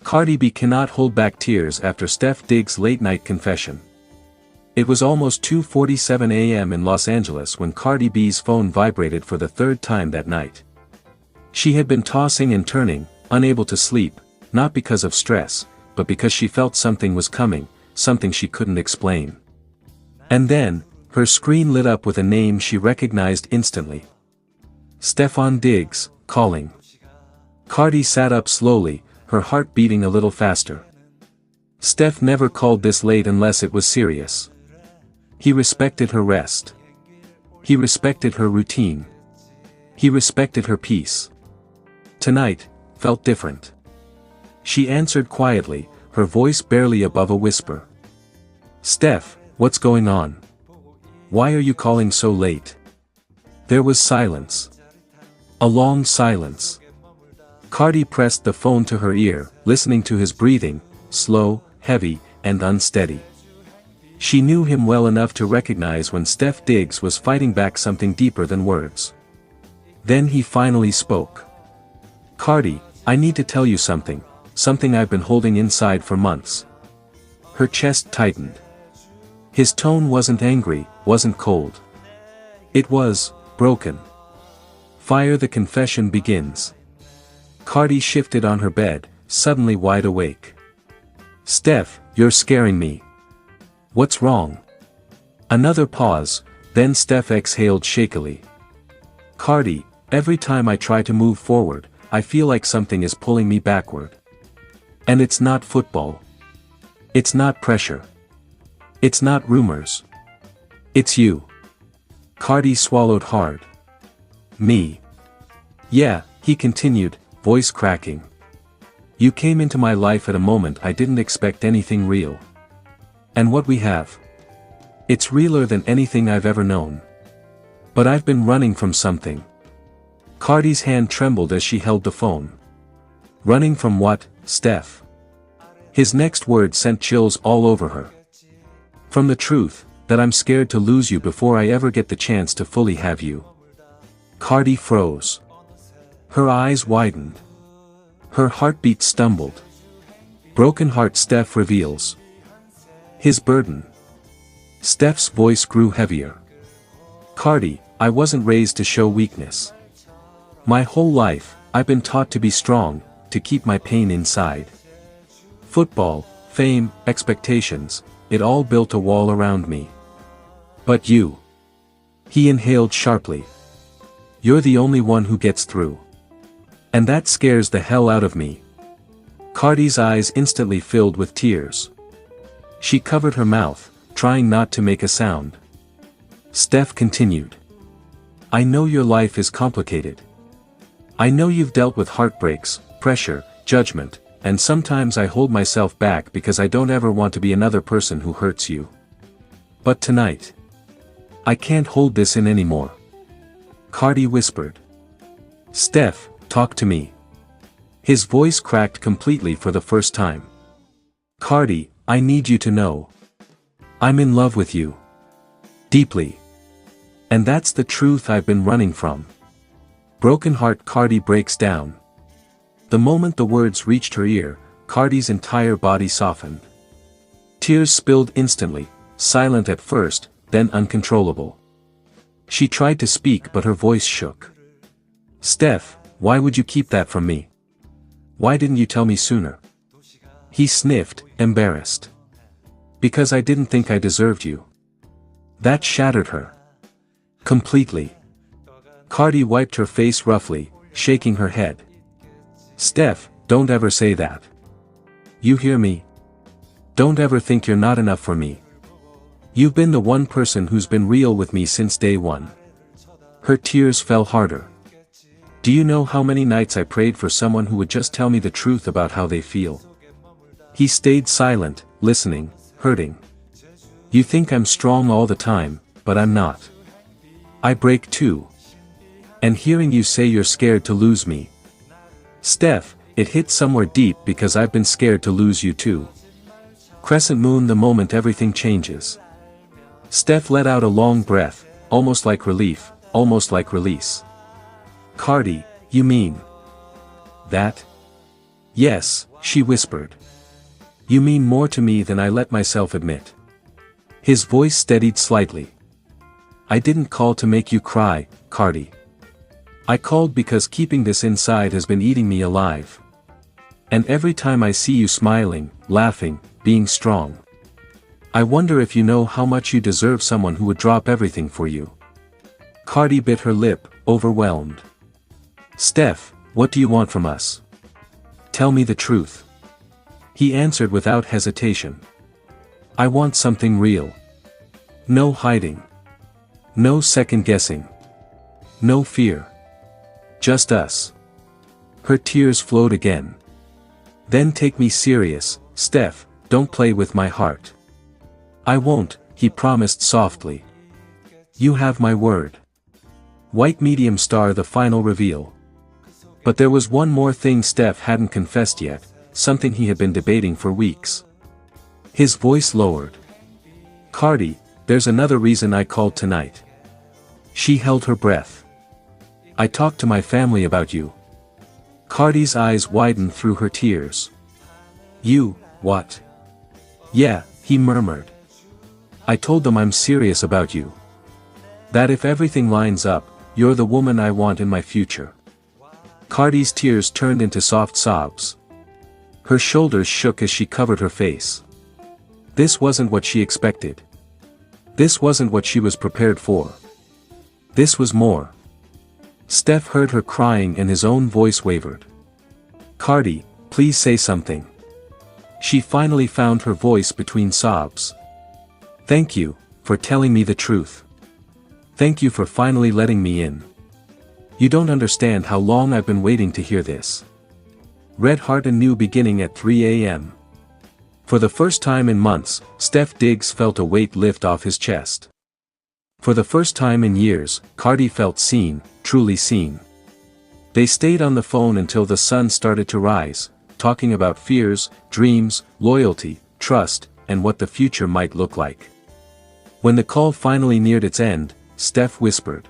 Cardi B cannot hold back tears after Stef Diggs' late-night confession. It was almost 2:47 a.m. in Los Angeles when Cardi B's phone vibrated for the third time that night. She had been tossing and turning, unable to sleep, not because of stress, but because she felt something was coming, something she couldn't explain. And then, her screen lit up with a name she recognized instantly. Stefon Diggs, calling. Cardi sat up slowly, her heart beating a little faster. Stef never called this late unless it was serious. He respected her rest. He respected her routine. He respected her peace. Tonight, felt different. She answered quietly, her voice barely above a whisper. Stef, what's going on? Why are you calling so late? There was silence. A long silence. Cardi pressed the phone to her ear, listening to his breathing, slow, heavy, and unsteady. She knew him well enough to recognize when Stef Diggs was fighting back something deeper than words. Then he finally spoke. Cardi, I need to tell you something, something I've been holding inside for months. Her chest tightened. His tone wasn't angry, wasn't cold. It was, broken. Fire. The confession begins. Cardi shifted on her bed, suddenly wide awake. Stef, you're scaring me. What's wrong? Another pause, then Stef exhaled shakily. Cardi, every time I try to move forward, I feel like something is pulling me backward. And it's not football. It's not pressure. It's not rumors. It's you. Cardi swallowed hard. Me. Yeah, he continued, voice cracking. You came into my life at a moment I didn't expect anything real. And what we have? It's realer than anything I've ever known. But I've been running from something. Cardi's hand trembled as she held the phone. Running from what, Stef? His next word sent chills all over her. From the truth, that I'm scared to lose you before I ever get the chance to fully have you. Cardi froze. Her eyes widened. Her heartbeat stumbled. Broken heart. Stef reveals his burden. Stef's voice grew heavier. Cardi, I wasn't raised to show weakness. My whole life, I've been taught to be strong, to keep my pain inside. Football, fame, expectations, it all built a wall around me. But you. He inhaled sharply. You're the only one who gets through. And that scares the hell out of me. Cardi's eyes instantly filled with tears. She covered her mouth, trying not to make a sound. Stef continued. I know your life is complicated. I know you've dealt with heartbreaks, pressure, judgment, and sometimes I hold myself back because I don't ever want to be another person who hurts you. But tonight, I can't hold this in anymore. Cardi whispered. Stef, talk to me. His voice cracked completely for the first time. Cardi, I need you to know. I'm in love with you. Deeply. And that's the truth I've been running from. Broken heart. Cardi breaks down. The moment the words reached her ear, Cardi's entire body softened. Tears spilled instantly, silent at first, then uncontrollable. She tried to speak but her voice shook. Stef, why would you keep that from me? Why didn't you tell me sooner? He sniffed, embarrassed. Because I didn't think I deserved you. That shattered her. Completely. Cardi wiped her face roughly, shaking her head. Stef, don't ever say that. You hear me? Don't ever think you're not enough for me. You've been the one person who's been real with me since day one. Her tears fell harder. Do you know how many nights I prayed for someone who would just tell me the truth about how they feel? He stayed silent, listening, hurting. You think I'm strong all the time, but I'm not. I break too. And hearing you say you're scared to lose me. Stef, it hit somewhere deep because I've been scared to lose you too. Crescent moon. The moment everything changes. Stef let out a long breath, almost like relief, almost like release. Cardi, you mean that? Yes, She whispered. You mean more to me than I let myself admit. His voice steadied slightly. I didn't call to make you cry, Cardi. I called because keeping this inside has been eating me alive. And every time I see you smiling, laughing, being strong, I wonder if you know how much you deserve someone who would drop everything for you. Cardi bit her lip, overwhelmed. Stef, what do you want from us? Tell me the truth. He answered without hesitation. I want something real. No hiding. No second guessing. No fear. Just us. Her tears flowed again. Then take me serious, Stef, don't play with my heart. I won't, he promised softly. You have my word. White medium star the final reveal. But there was one more thing Stef hadn't confessed yet, something he had been debating for weeks. His voice lowered. Cardi, there's another reason I called tonight. She held her breath. I talked to my family about you. Cardi's eyes widened through her tears. You, what? Yeah, he murmured. I told them I'm serious about you. That if everything lines up, you're the woman I want in my future. Cardi's tears turned into soft sobs. Her shoulders shook as she covered her face. This wasn't what she expected. This wasn't what she was prepared for. This was more. Stef heard her crying and his own voice wavered. Cardi, please say something. She finally found her voice between sobs. Thank you, for telling me the truth. Thank you for finally letting me in. You don't understand how long I've been waiting to hear this. Red Heart a new beginning at 3 a.m. For the first time in months, Stef Diggs felt a weight lift off his chest. For the first time in years, Cardi felt seen, truly seen. They stayed on the phone until the sun started to rise, talking about fears, dreams, loyalty, trust, and what the future might look like. When the call finally neared its end, Stef whispered.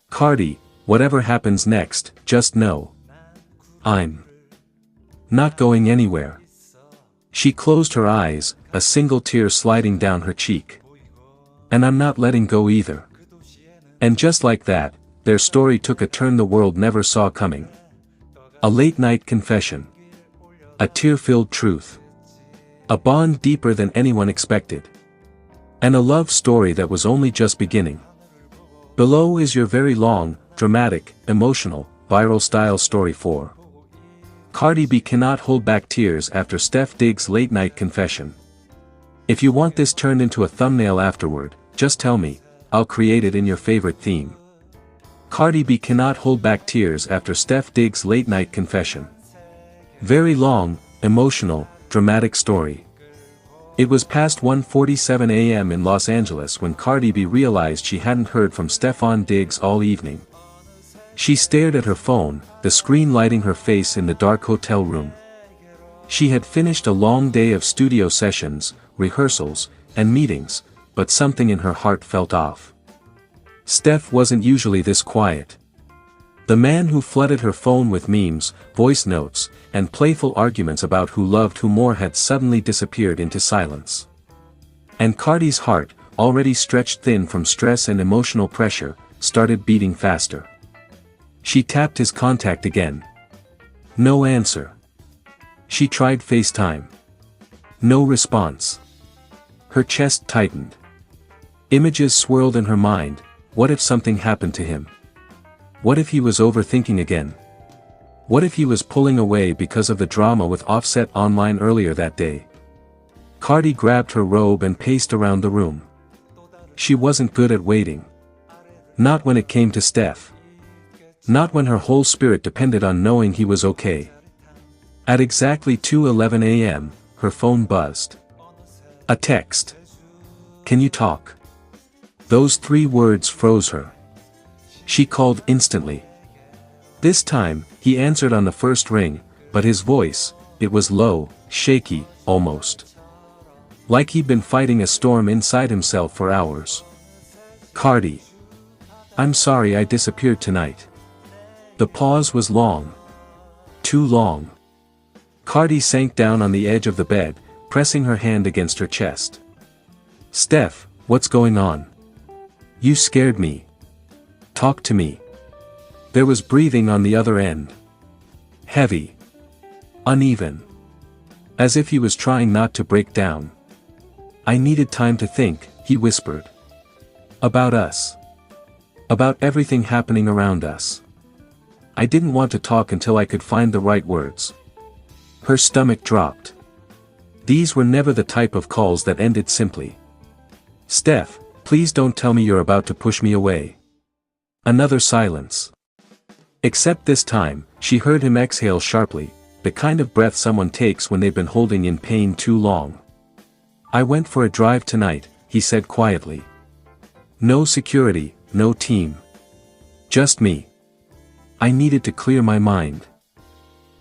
Cardi, whatever happens next, just know. I'm not going anywhere. She closed her eyes, a single tear sliding down her cheek. And I'm not letting go either. And just like that, their story took a turn the world never saw coming. A late-night confession. A tear-filled truth. A bond deeper than anyone expected. And a love story that was only just beginning. Below is your very long, dramatic, emotional, viral-style story for Cardi B cannot hold back tears after Stef Diggs' late-night confession. If you want this turned into a thumbnail afterward, just tell me, I'll create it in your favorite theme. Cardi B cannot hold back tears after Stef Diggs' late-night confession. Very long, emotional, dramatic story. It was past 1:47 a.m. in Los Angeles when Cardi B realized she hadn't heard from Stefon Diggs all evening. She stared at her phone, the screen lighting her face in the dark hotel room. She had finished a long day of studio sessions, rehearsals, and meetings, but something in her heart felt off. Stef wasn't usually this quiet. The man who flooded her phone with memes, voice notes, and playful arguments about who loved who more had suddenly disappeared into silence. And Cardi's heart, already stretched thin from stress and emotional pressure, started beating faster. She tapped his contact again. No answer. She tried FaceTime. No response. Her chest tightened. Images swirled in her mind. What if something happened to him? What if he was overthinking again? What if he was pulling away because of the drama with Offset online earlier that day? Cardi grabbed her robe and paced around the room. She wasn't good at waiting. Not when it came to Stef. Not when her whole spirit depended on knowing he was okay. At exactly 2:11 a.m., her phone buzzed. A text. Can you talk? Those 3 words froze her. She called instantly. This time, he answered on the first ring, but his voice, it was low, shaky, almost. Like he'd been fighting a storm inside himself for hours. Cardi. I'm sorry I disappeared tonight. The pause was long. Too long. Cardi sank down on the edge of the bed, pressing her hand against her chest. Stef, what's going on? You scared me. Talk to me. There was breathing on the other end. Heavy. Uneven. As if he was trying not to break down. I needed time to think, he whispered. About us. About everything happening around us. I didn't want to talk until I could find the right words. Her stomach dropped. These were never the type of calls that ended simply. Stef, please don't tell me you're about to push me away. Another silence. Except this time, she heard him exhale sharply, the kind of breath someone takes when they've been holding in pain too long. I went for a drive tonight, he said quietly. No security, no team. Just me. I needed to clear my mind.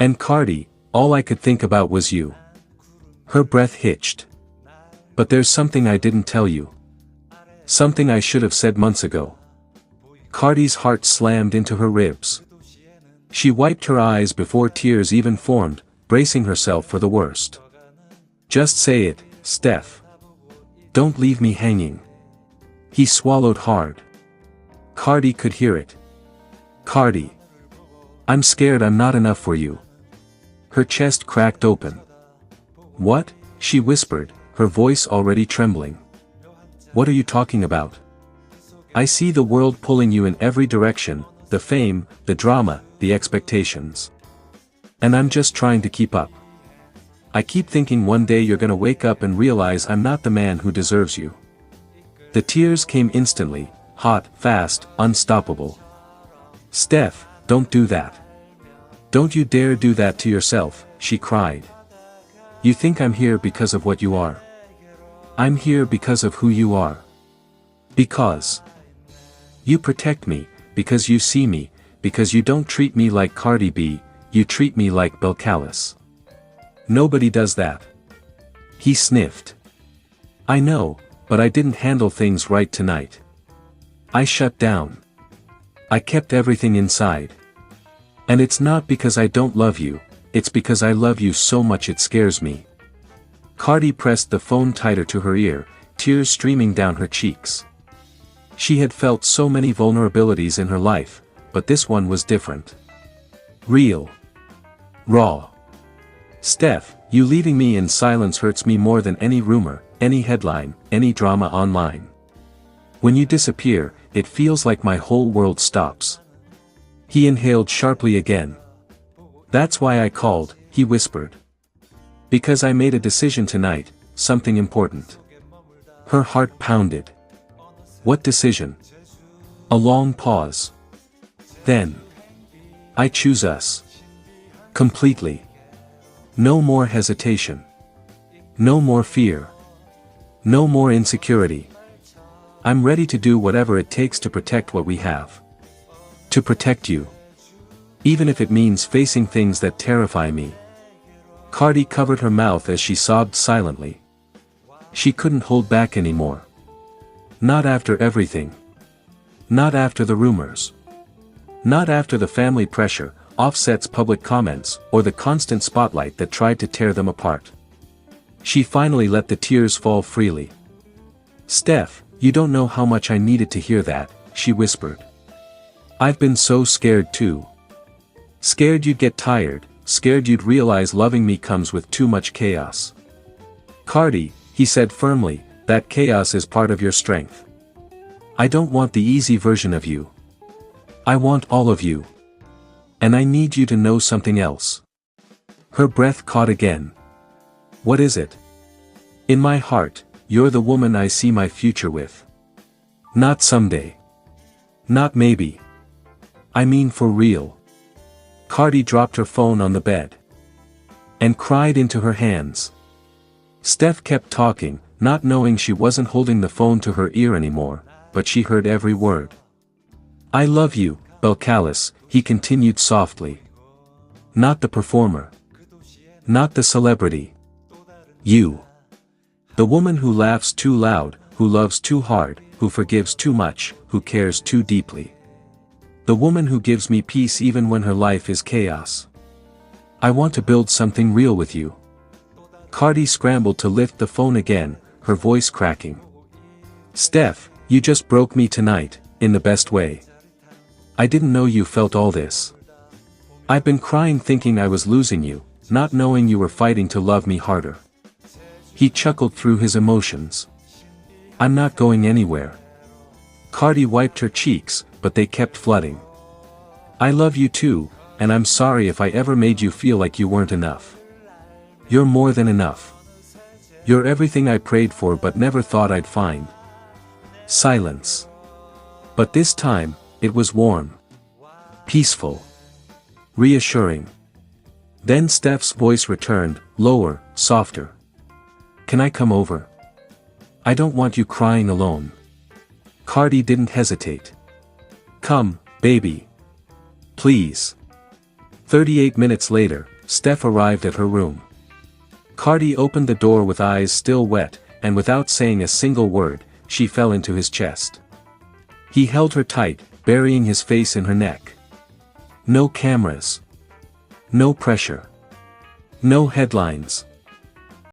And Cardi, all I could think about was you. Her breath hitched. But there's something I didn't tell you. Something I should have said months ago. Cardi's heart slammed into her ribs. She wiped her eyes before tears even formed, bracing herself for the worst. Just say it, Stef. Don't leave me hanging. He swallowed hard. Cardi could hear it. Cardi. I'm scared I'm not enough for you. Her chest cracked open. What? She whispered, her voice already trembling. What are you talking about? I see the world pulling you in every direction, the fame, the drama, the expectations. And I'm just trying to keep up. I keep thinking one day you're gonna wake up and realize I'm not the man who deserves you. The tears came instantly, hot, fast, unstoppable. Stef, don't do that. Don't you dare do that to yourself, she cried. You think I'm here because of what you are. I'm here because of who you are. Because you protect me, because you see me, because you don't treat me like Cardi B, you treat me like Belcalis. Nobody does that. He sniffed. I know, but I didn't handle things right tonight. I shut down. I kept everything inside. And it's not because I don't love you, it's because I love you so much it scares me. Cardi pressed the phone tighter to her ear, tears streaming down her cheeks. She had felt so many vulnerabilities in her life, but this one was different. Real. Raw. Stef, you leaving me in silence hurts me more than any rumor, any headline, any drama online. When you disappear, it feels like my whole world stops. He inhaled sharply again. That's why I called, he whispered. Because I made a decision tonight, something important. Her heart pounded. What decision? A long pause. Then. I choose us. Completely. No more hesitation. No more fear. No more insecurity. I'm ready to do whatever it takes to protect what we have. To protect you. Even if it means facing things that terrify me. Cardi covered her mouth as she sobbed silently. She couldn't hold back anymore. Not after everything. Not after the rumors. Not after the family pressure, Offset's public comments, or the constant spotlight that tried to tear them apart. She finally let the tears fall freely. Stef, you don't know how much I needed to hear that, she whispered. I've been so scared too. Scared you'd get tired, scared you'd realize loving me comes with too much chaos. Cardi, he said firmly, that chaos is part of your strength. I don't want the easy version of you. I want all of you. And I need you to know something else. Her breath caught again. What is it? In my heart, you're the woman I see my future with. Not someday. Not maybe. I mean for real. Cardi dropped her phone on the bed. And cried into her hands. Stef kept talking, not knowing she wasn't holding the phone to her ear anymore, but she heard every word. I love you, Belcalis, he continued softly. Not the performer. Not the celebrity. You. The woman who laughs too loud, who loves too hard, who forgives too much, who cares too deeply. The woman who gives me peace even when her life is chaos. I want to build something real with you. Cardi scrambled to lift the phone again, her voice cracking. Stef, you just broke me tonight, in the best way. I didn't know you felt all this. I've been crying thinking I was losing you, not knowing you were fighting to love me harder. He chuckled through his emotions. I'm not going anywhere. Cardi wiped her cheeks, but they kept flooding. I love you too, and I'm sorry if I ever made you feel like you weren't enough. You're more than enough. You're everything I prayed for but never thought I'd find. Silence. But this time, it was warm. Peaceful. Reassuring. Then Stef's voice returned, lower, softer. Can I come over? I don't want you crying alone. Cardi didn't hesitate. Come, baby. Please. 38 minutes later, Stef arrived at her room. Cardi opened the door with eyes still wet, and without saying a single word, she fell into his chest. He held her tight, burying his face in her neck. No cameras. No pressure. No headlines.